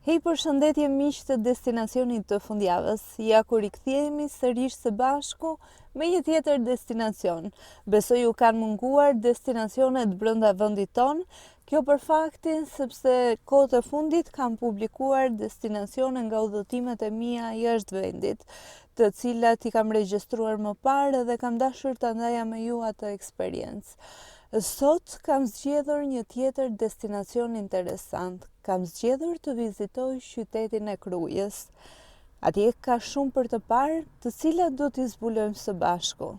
Hej, përshëndetje miq të destinacionit të fundjavës. Ja ku rikthehemi sërish së bashku me një tjetër destinacion. Besoj u kanë munguar destinacionet brenda vendit ton. Kjo për faktin sepse kohët e fundit kam publikuar destinacione nga udhëtimet e mia jashtë vendit, të cilat i kam regjistruar më parë dhe kam dashur ta ndaja me ju atë eksperiencë. Sot kam zgjedhur një tjetër destinacion interesant. Kam zgjedhur të vizitoj qytetin e Krujës. Atje ka shumë për të parë, të cilat do t'i zbulojmë së bashku.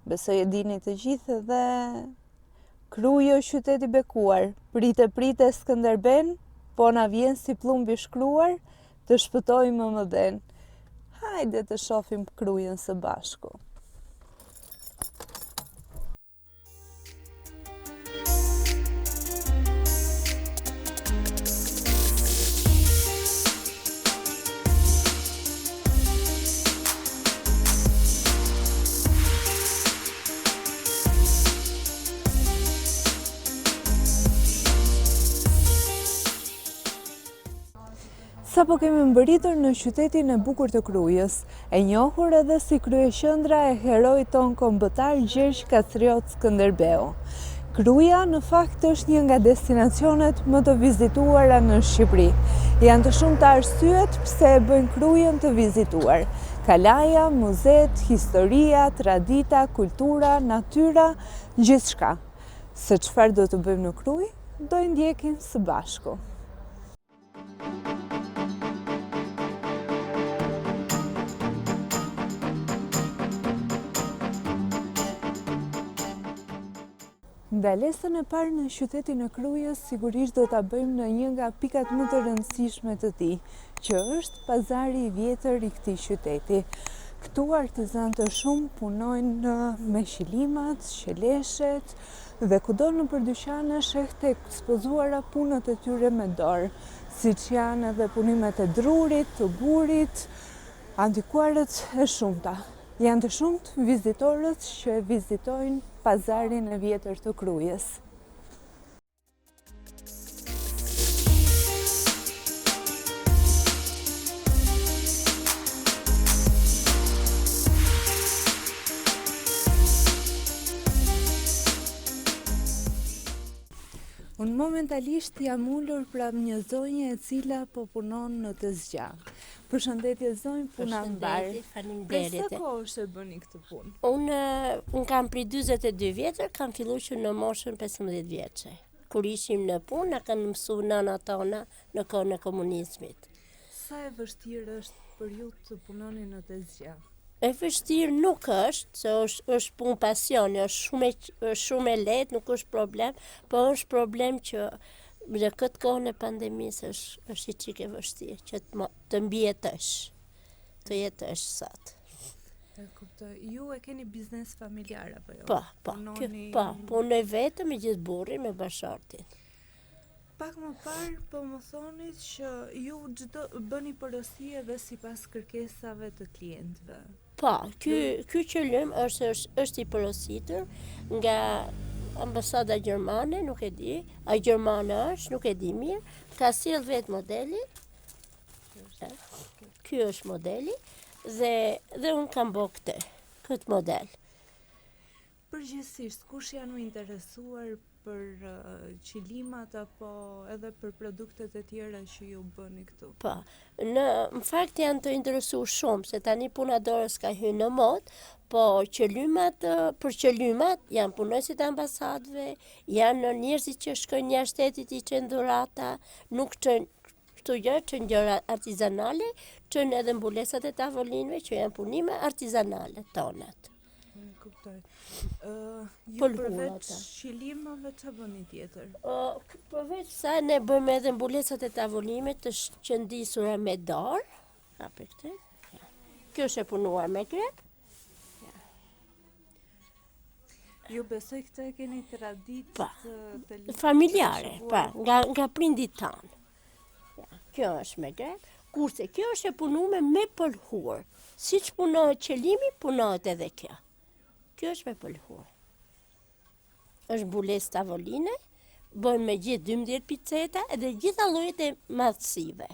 Besoj e dini të gjithë dhe Kruja është qytet i bekuar. Prite Skënderben, po na vjen si plumbi shkruar, të shpëtojmë më den. Hajde të shohim Krujën së bashku. Sa po kemi mbërritur në qytetin e bukur të Krujës, e njohur edhe si kryeqendra e heroit ton kombëtar Gjergj Kastriot Skënderbeu. Kruja në fakt është një nga destinacionet më të vizituara në Shqipëri. Janë të shumta arsyet pse e bëjnë Krujën të vizituar. Kalaja, muzet, historia, tradita, kultura, natyra, gjithçka. Se çfarë do të bëjmë në Krujë, do i ndjekim së bashku. Ndalesën e parë në qytetin e Krujës sigurisht do ta bëjmë në një nga pikat më të rëndësishme të tij, që është pazari i vjetër i këtij qyteti. Këtu artizan të shumë punojnë me qilimat, qeleshet dhe kudo nëpër dyqane sheh të ekspozuara punët e tyre me dorë, siç janë edhe punimet e drurit, të burit, antikuarët e shumta. Janë të shumt vizitorët që e vizitojnë pazarin e vjetër të Krujës. Unë momentalisht jam ulur pranë një zonje e cila po punon në të zgjat. Përshëndetje zonjë, puna mbar. Faleminderit. Për sa kohë është e bëni këtë punë? Unë kam prej 42 vjetër, kam filluar që në moshën 15 vjeçe. Kur ishim në punë, na kanë mësuar nëna tona në kohën e komunizmit. Sa e vështirë është për ju të punoni në të zgjat? E vështirë nuk është, se është punë pasioni, është shumë e lehtë, nuk është problem, po është problem që në këtë kohën e pandemisë është i çike vështirë që të mbijetësh, të jetësh sot. E kuptoj. Ju e keni biznes familjar apo jo? Po, punoj vetëm me gjithë burrin me bashortin. Pak më parë po më thonit që ju bëni porosi edhe sipas kërkesave të klientëve. Po, ky qëllim është i porositur nga ambasada gjermane, nuk e di, a gjermane është, nuk e di mirë, ka sjell vetë modeli. Ky është modeli dhe unë kam bërë këtë model. Përgjithsisht, kush janë interesuar për qilimat apo edhe për produktet e tjera që ju bëni këtu? Po, në fakt janë të interesuar shumë, se tani puna dorës ka hyrë në modë, po për qëllymat janë punojësit e ambasadëve, janë njerëzit që shkojnë jashtë shtetit i çojnë dhurata, nuk çojnë këtu çojnë gjëra artizanale, çojnë edhe mbulesat e tavolinëve që janë punime artizanale tonat. Kuptoj. Ju përveç qilimave ç'a bëni tjetër? Përveç sa ne bëjmë edhe mbulesat e tavolinëve të qëndisura me dorë. Hape këtë. Kjo është e punuar me grep. Ju besoj këtë e keni traditë të familjare, nga prindit tanë. Kjo është me grep. Kurse kjo është e punuar me pëlhur. Siç punohet qelimi, punohet edhe kjo. Kjo është me pëlhur. Është mbulesë tavoline, bëjmë me gjithë 12 piceta edhe gjitha llojet e madhësive.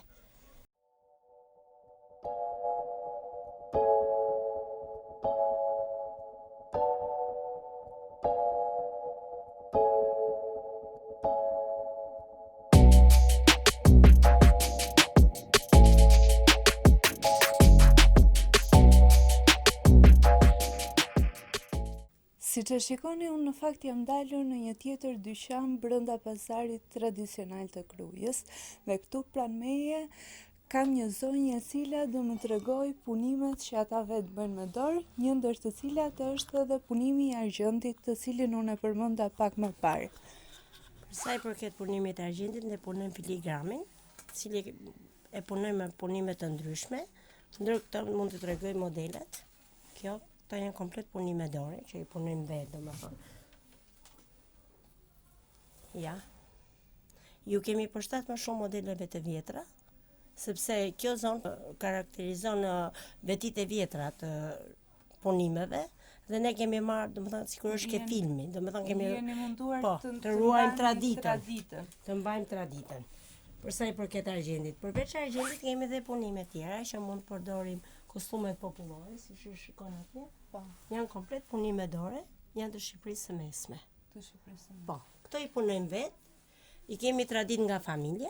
që shikoni, unë në fakt jam dalur në një tjetër dyqan brenda pazarit tradicional të Krujës dhe këtu pranë meje kam një zonjë e cila do më tregoj punimet që ata vetë bëjnë me dorë, një ndër të cilat është edhe punimi i argjendit, të cilin unë e përmenda pak më parë. Për sa i përket punimit të argjendit, ne punojmë filigramin, cili e punojmë me punime të ndryshme, ndër këto mund të tregoj modelet. Këto janë komplet punime dore, që i punojmë vetë, domethënë. Ja. Ju kemi përshtat më shumë modeleve të vjetra, sepse kjo zonë karakterizon vetit e vjetra të punimeve, dhe ne kemi marrë, domethënë, sigurisht ke filmi, domethënë Jeni munduar të ruajmë traditën, të mbajmë traditën. Për sa i përket argjendit, përveç argjendit kemi dhe punime tjera që mund të përdorim kostumet popullore, siç ju shikoni atje. Janë komplet punime dore, janë të Shqipërisë së Mesme. Po, këto i punojmë vetë, i kemi tradit nga familja.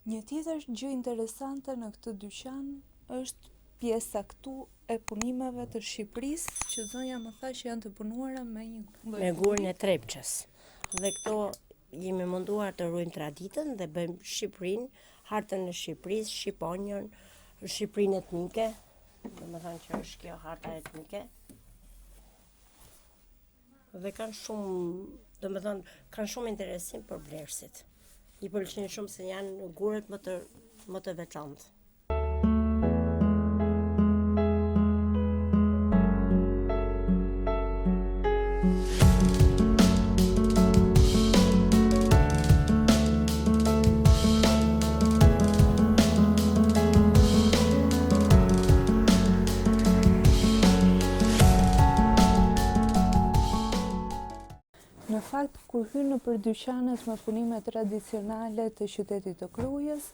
Një tjetër gjë interesante në këtë dyqan është pjesa këtu e punimeve të Shqipërisë, që zonja më tha që janë të punuara me një me gurën e trepçës. Dhe këto jemi munduar të ruajmë traditën dhe bëjmë Shqipërinë, hartën e Shqipërisë, Shqiponjën, Shqipërinë etnike, domethënë që është kjo harta etnike. Dhe kanë shumë interesim për blerësit. I pëlqen shumë se janë gurët më të veçantë. Në fakt, kur hyn nëpër dyqanet me punime tradicionale të qytetit të Krujës,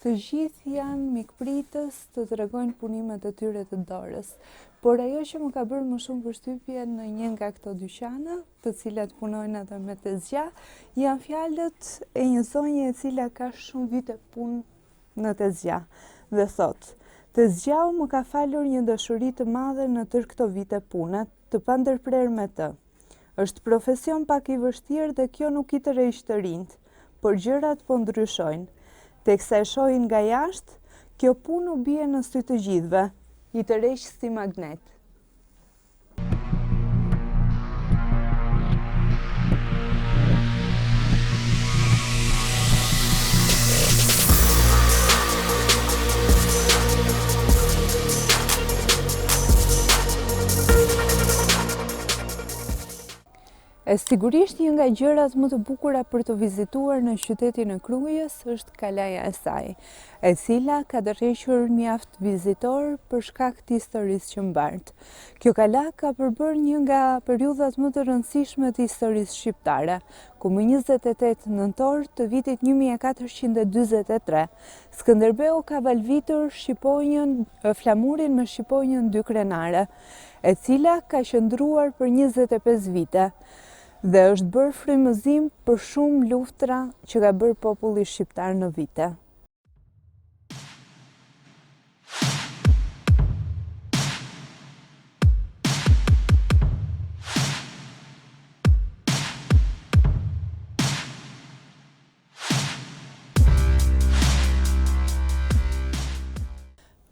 të gjithë janë mikpritës të tregojnë punimet e tyre të dorës. Por ajo që më ka bërë më shumë përshtypje në një nga këto dyqana, të cilat punojnë edhe me tezgja, janë fjalët e një zonje e cila ka shumë vite punë në tezgja dhe thotë: "Tezgjau më ka falur një dashuri të madhe në tërë këto vite pune, të pandërprer me të. Është profesion pak i vështirë dhe kjo nuk i tërheq të rinjt, por gjërat po ndryshojnë. Teksa e shohin nga jashtë, kjo punë u bie në sy të gjithëve, i tërheq si magnet." E sigurisht një nga gjërat më të bukura për të vizituar në qytetin e Krujës është kalaja e saj, e cila ka tërhequr mjaft vizitor për shkak të historisë që mbart. Kjo kala ka përbërë një nga periudhat më të rëndësishme të historisë shqiptare, ku më 28 nëntor të vitit 1443, Skënderbeu ka valvitur flamurin me shqiponjën dy krenare, e cila ka qëndruar për 25 vite, dhe është bërë frymëzim për shumë luftra që ka bërë populli shqiptar në vite.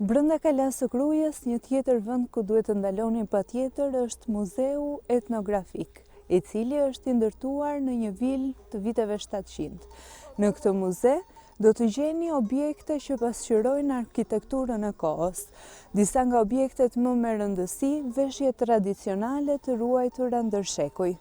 Brenda kalasë së Krujës, një tjetër vend ku duhet të ndaloni patjetër është Muzeu Etnografik, i cili është i ndërtuar në një vilë të viteve 700. Në këtë muze do të gjeni objekte që pasqyrojnë arkitekturën e kohës. Disa nga objektet më me rëndësi, veshje tradicionale të ruajtura ndër shekuj.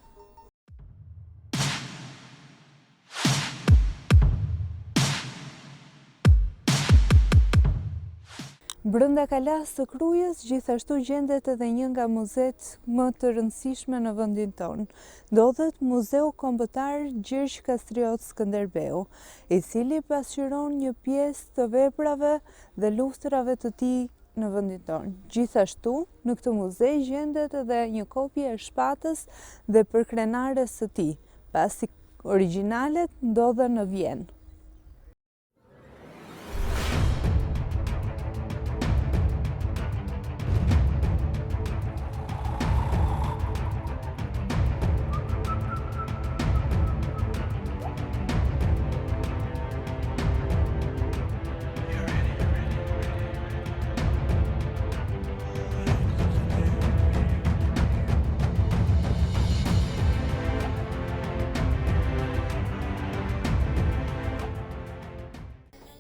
Brenda kalasë së Krujës gjithashtu gjendet edhe një nga muzet më të rëndësishme në vendin tonë. Ndodhet Muzeu Kombëtar Gjergj Kastriot Skënderbeu, i cili pasqyron një pjesë të veprave dhe luftrave të tij në vendin tonë. Gjithashtu, në këtë muze gjendet edhe një kopje e shpatës dhe përkrenares së tij, pasi originalet ndodhen në Vjenë.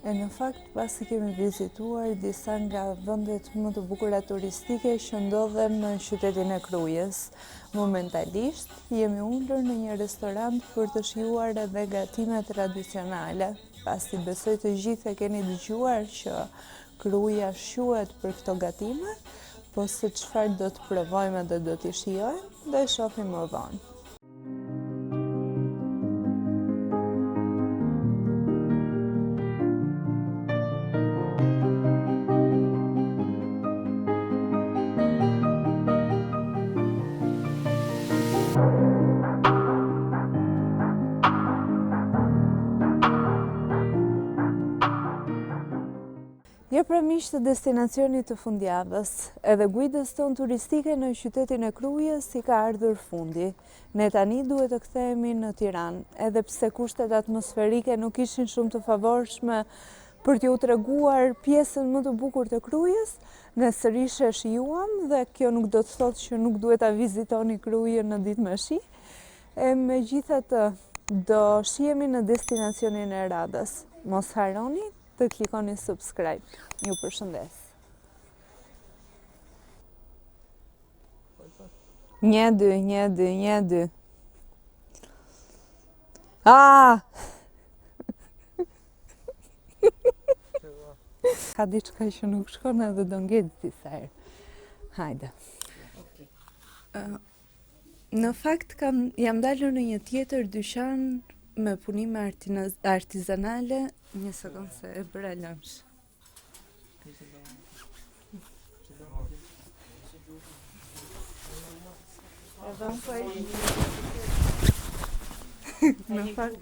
E në fakt, pasi kemi vizituar disa nga vendet më të bukura turistike që ndodhen në qytetin e Krujës. Momentalisht, jemi ulur në një restorant për të shijuar edhe gatime tradicionale, pasi besoj të gjithë e keni dëgjuar që Kruja quhet për këto gatime, po se çfarë do të provojmë dhe do t'i shijojmë, do e shohim më vonë. Jo pra miq të destinacionit të fundjavës, edhe guidës tonë turistike në qytetin e Krujës i ka ardhur fundi. Ne tani duhet të kthehemi në Tiranë, edhe pse kushtet atmosferike nuk ishin shumë të favorshme për t'ju treguar pjesën më të bukur të Krujës, ne sërish e shijuam dhe kjo nuk do të thotë që nuk duhet ta vizitoni Krujën në ditë me shi. E megjithatë, do shihemi në destinacionin e radhës. Mos harroni të klikoni subscribe. Ju përshëndes. 1, 2, 1, 2, 1, 2. Ka diçka që nuk shkon edhe do ngec disa herë. Hajde. Në fakt jam dalur në një tjetër dyqan me punime artizanale. Një sekundë se e bëra lunch. Në fakt